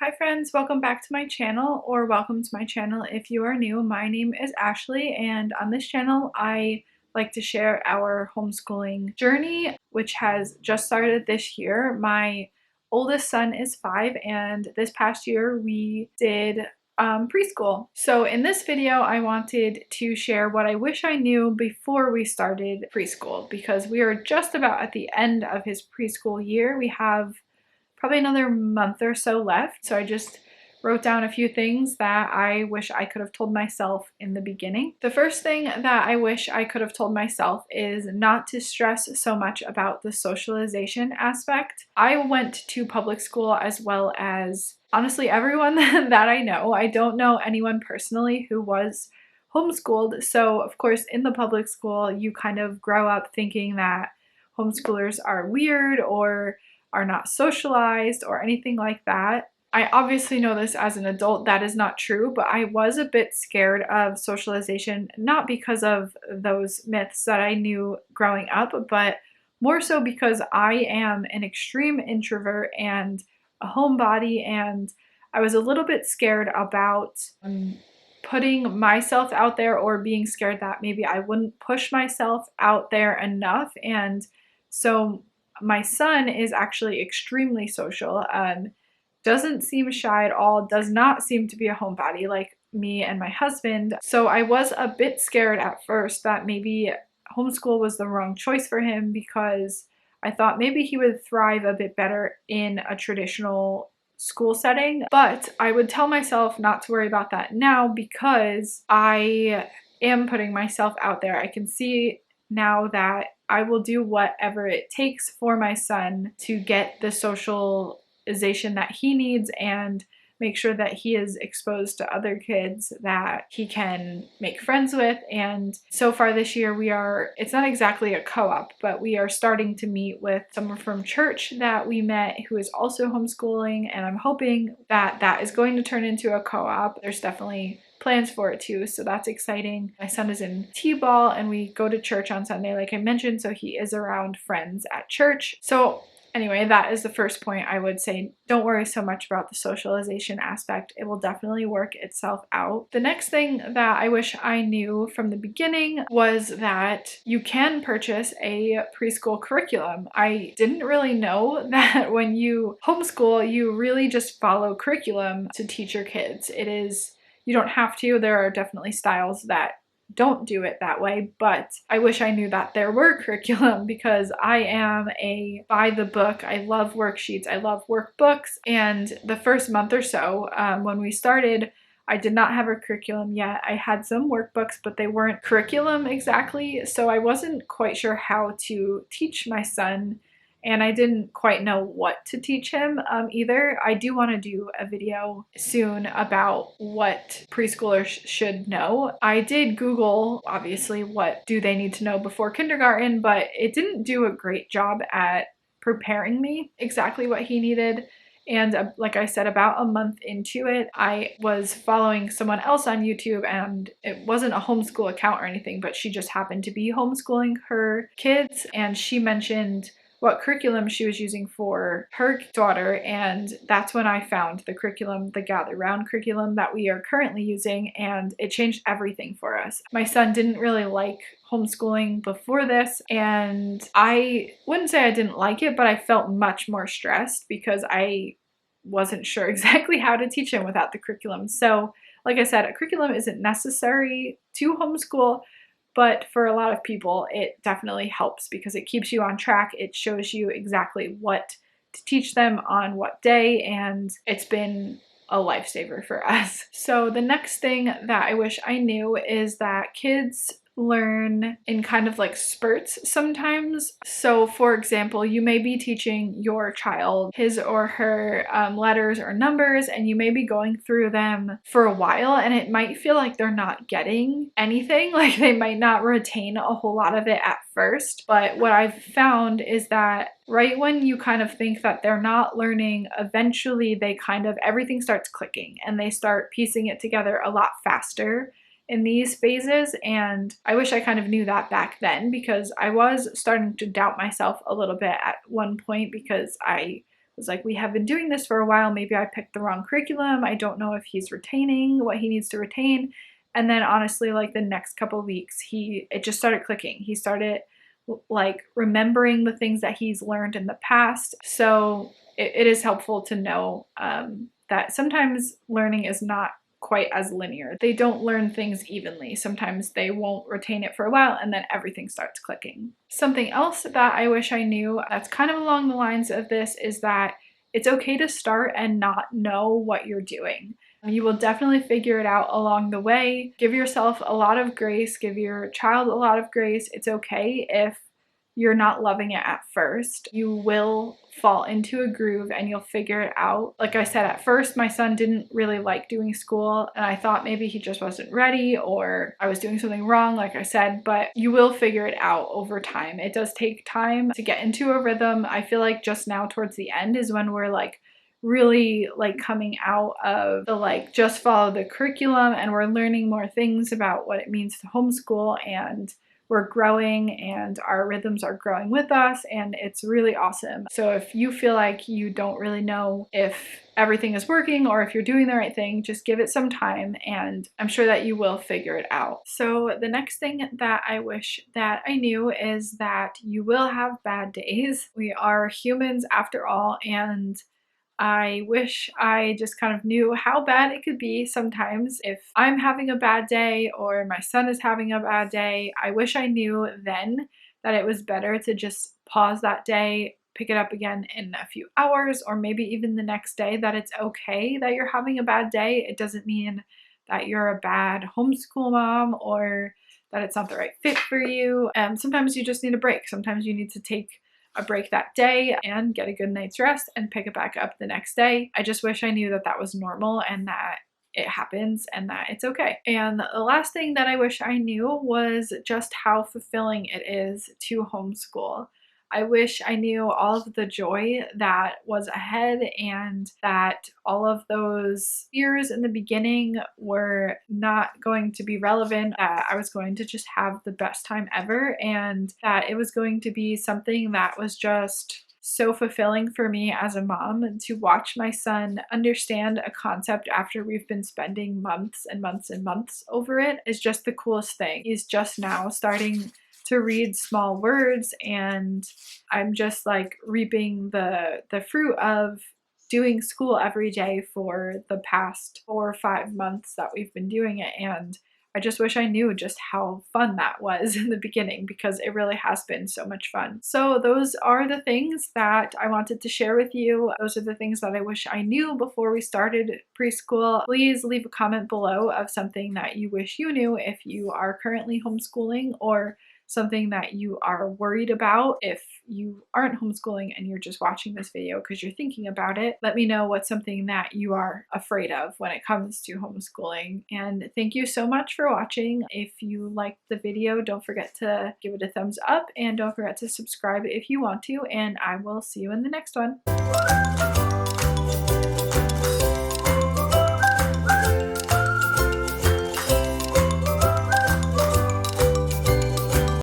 Hi friends, welcome back to my channel, or welcome to my channel if you are new. My name is Ashley, and on this channel I like to share our homeschooling journey, which has just started this year. My oldest son is 5, and this past year we did preschool. So in this video I wanted to share what I wish I knew before we started preschool, because we are just about at the end of his preschool year. We have probably another month or so left. So I just wrote down a few things that I wish I could have told myself in the beginning. The first thing that I wish I could have told myself is not to stress so much about the socialization aspect. I went to public school as well as honestly everyone that I know. I don't know anyone personally who was homeschooled. So of course in the public school you kind of grow up thinking that homeschoolers are weird or are not socialized or anything like that. I obviously know this as an adult, that is not true, but I was a bit scared of socialization, not because of those myths that I knew growing up, but more so because I am an extreme introvert and a homebody, and I was a little bit scared about putting myself out there, or being scared that maybe I wouldn't push myself out there enough. And so my son is actually extremely social, doesn't seem shy at all, does not seem to be a homebody like me and my husband. So I was a bit scared at first that maybe homeschool was the wrong choice for him, because I thought maybe he would thrive a bit better in a traditional school setting. But I would tell myself not to worry about that now, because I am putting myself out there. I can see now that I will do whatever it takes for my son to get the socialization that he needs, and make sure that he is exposed to other kids that he can make friends with. And so far this year it's not exactly a co-op, but we are starting to meet with someone from church that we met who is also homeschooling, and I'm hoping that that is going to turn into a co-op. There's definitely plans for it too, so that's exciting. My son is in T-ball and we go to church on Sunday, like I mentioned, so he is around friends at church. So anyway, that is the first point. I would say don't worry so much about the socialization aspect. It will definitely work itself out. The next thing that I wish I knew from the beginning was that you can purchase a preschool curriculum. I didn't really know that when you homeschool, you really just follow curriculum to teach your kids. You don't have to. There are definitely styles that don't do it that way, but I wish I knew that there were curriculum, because I am a by the book. I love worksheets, I love workbooks, and the first month or so when we started, I did not have a curriculum yet. I had some workbooks, but they weren't curriculum exactly, so I wasn't quite sure how to teach my son, and I didn't quite know what to teach him either. I do want to do a video soon about what preschoolers should know. I did Google, obviously, what do they need to know before kindergarten, but it didn't do a great job at preparing me exactly what he needed. And like I said, about a month into it, I was following someone else on YouTube, and it wasn't a homeschool account or anything, but she just happened to be homeschooling her kids, and she mentioned what curriculum she was using for her daughter, and that's when I found the curriculum, the Gather Round curriculum that we are currently using, and it changed everything for us. My son didn't really like homeschooling before this, and I wouldn't say I didn't like it, but I felt much more stressed because I wasn't sure exactly how to teach him without the curriculum. So like I said, a curriculum isn't necessary to homeschool, but for a lot of people, it definitely helps because it keeps you on track. It shows you exactly what to teach them on what day, and it's been a lifesaver for us. So the next thing that I wish I knew is that kids learn in kind of like spurts sometimes. So for example, you may be teaching your child his or her letters or numbers, and you may be going through them for a while, and it might feel like they're not getting anything, like they might not retain a whole lot of it at first. But what I've found is that right when you kind of think that they're not learning, eventually everything starts clicking and they start piecing it together a lot faster in these phases. And I wish I kind of knew that back then, because I was starting to doubt myself a little bit at one point, because I was like, we have been doing this for a while, maybe I picked the wrong curriculum, I don't know if he's retaining what he needs to retain. And then honestly, like the next couple of weeks, it just started clicking. He started like remembering the things that he's learned in the past. So it is helpful to know that sometimes learning is not quite as linear. They don't learn things evenly. Sometimes they won't retain it for a while and then everything starts clicking. Something else that I wish I knew that's kind of along the lines of this is that it's okay to start and not know what you're doing. You will definitely figure it out along the way. Give yourself a lot of grace, give your child a lot of grace. It's okay if you're not loving it at first. You will fall into a groove and you'll figure it out. Like I said, at first my son didn't really like doing school and I thought maybe he just wasn't ready or I was doing something wrong, like I said, but you will figure it out over time. It does take time to get into a rhythm. I feel like just now towards the end is when we're like really like coming out of the like just follow the curriculum and we're learning more things about what it means to homeschool, and we're growing and our rhythms are growing with us, and it's really awesome. So if you feel like you don't really know if everything is working or if you're doing the right thing, just give it some time and I'm sure that you will figure it out. So the next thing that I wish that I knew is that you will have bad days. We are humans after all, and I wish I just kind of knew how bad it could be sometimes. If I'm having a bad day or my son is having a bad day, I wish I knew then that it was better to just pause that day, pick it up again in a few hours, or maybe even the next day, that it's okay that you're having a bad day. It doesn't mean that you're a bad homeschool mom or that it's not the right fit for you. Sometimes you just need a break. Sometimes you need to take a break that day and get a good night's rest and pick it back up the next day. I just wish I knew that that was normal and that it happens and that it's okay. And the last thing that I wish I knew was just how fulfilling it is to homeschool. I wish I knew all of the joy that was ahead and that all of those fears in the beginning were not going to be relevant, that I was going to just have the best time ever, and that it was going to be something that was just so fulfilling for me as a mom to watch my son understand a concept after we've been spending months and months and months over it is just the coolest thing. He's just now starting to read small words and I'm just like reaping the fruit of doing school every day for the past 4 or 5 months that we've been doing it, and I just wish I knew just how fun that was in the beginning, because it really has been so much fun. So those are the things that I wanted to share with you. Those are the things that I wish I knew before we started preschool. Please leave a comment below of something that you wish you knew if you are currently homeschooling, or something that you are worried about if you aren't homeschooling and you're just watching this video because you're thinking about it. Let me know what's something that you are afraid of when it comes to homeschooling. And thank you so much for watching. If you liked the video, don't forget to give it a thumbs up and don't forget to subscribe if you want to, and I will see you in the next one.